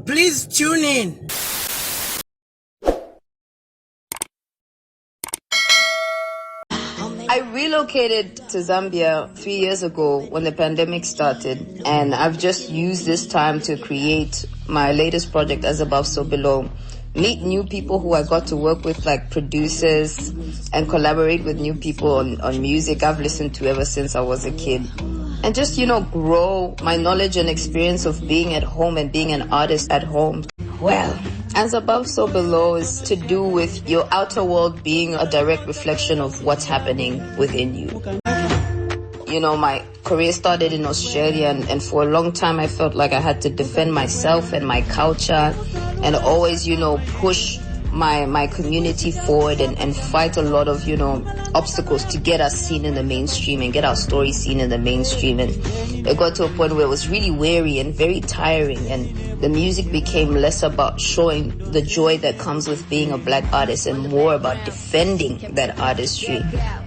Please tune in. I relocated to Zambia 3 years ago when the pandemic started, and I've just used this time to create my latest project, As Above So Below. Meet new people who I got to work with, like producers, and collaborate with new people on music I've listened to ever since I was a kid. And just, grow my knowledge and experience of being at home and being an artist at home. Well, As Above So Below is to do with your outer world being a direct reflection of what's happening within you. My career started in Australia, and for a long time I felt like I had to defend myself and my culture and always, push my community forward and fight a lot of, obstacles to get us seen in the mainstream and get our story seen in the mainstream. And it got to a point where it was really weary and very tiring, and the music became less about showing the joy that comes with being a black artist and more about defending that artistry.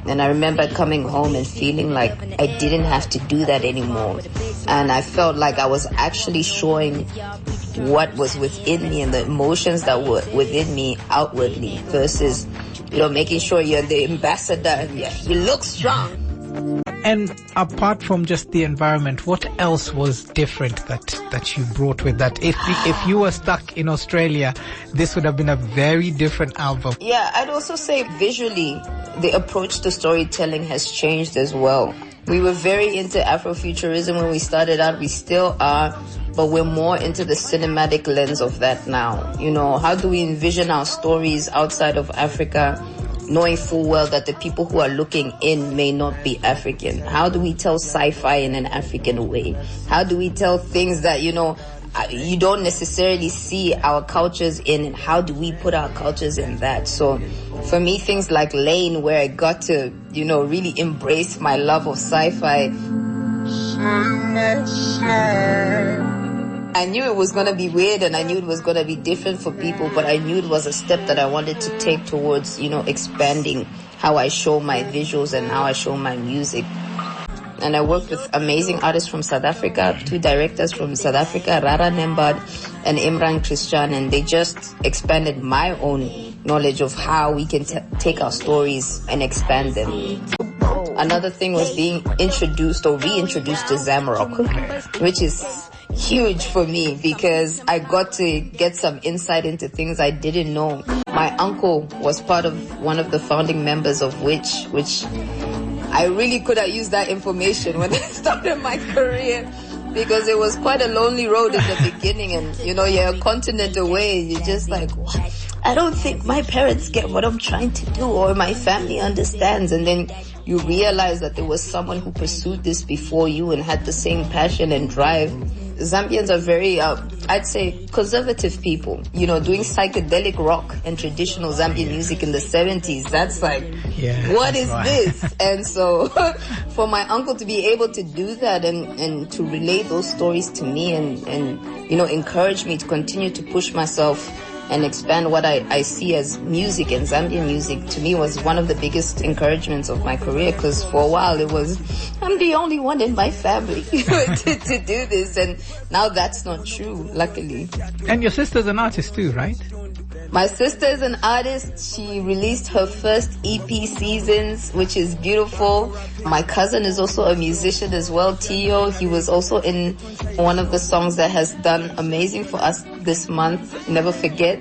And I remember coming home and feeling like I didn't have to do that anymore. And I felt like I was actually showing what was within me and the emotions that were within me outwardly versus, making sure you're the ambassador and you look strong. And apart from just the environment, what else was different that you brought with that? If you were stuck in Australia, this would have been a very different album. Yeah, I'd also say visually, the approach to storytelling has changed as well. We were very into Afrofuturism when we started out. We still are, but we're more into the cinematic lens of that now. How do we envision our stories outside of Africa, knowing full well that the people who are looking in may not be African? How do we tell sci-fi in an African way? How do we tell things that, you don't necessarily see our cultures in, and how do we put our cultures in that? So for me, things like Lane, where I got to, really embrace my love of sci-fi. I knew it was going to be weird and I knew it was going to be different for people, but I knew it was a step that I wanted to take towards, expanding how I show my visuals and how I show my music. And I worked with amazing artists from South Africa, 2 directors from South Africa, Rara Nembad and Imran Christian, and they just expanded my own knowledge of how we can take our stories and expand them. Another thing was being introduced or reintroduced to Zamrock, which is huge for me because I got to get some insight into things I didn't know. My uncle was part of one of the founding members of which I really could have used that information when I started my career, because it was quite a lonely road in the beginning, and you're a continent away. You're just like, what? I don't think my parents get what I'm trying to do, or my family understands. And then you realize that there was someone who pursued this before you and had the same passion and drive. Zambians are very, I'd say, conservative people. Doing psychedelic rock and traditional Zambian music in the 70s, that's like, what is this? And so for my uncle to be able to do that and to relay those stories to me and encourage me to continue to push myself and expand what I see as music and Zambian music, to me was one of the biggest encouragements of my career, because for a while it was, I'm the only one in my family to do this, and now that's not true, luckily. And your sister's an artist too, right? My sister is an artist. She released her first EP, Seasons, which is beautiful. My cousin is also a musician as well, Tio. He was also in one of the songs that has done amazing for us this month, Never Forget.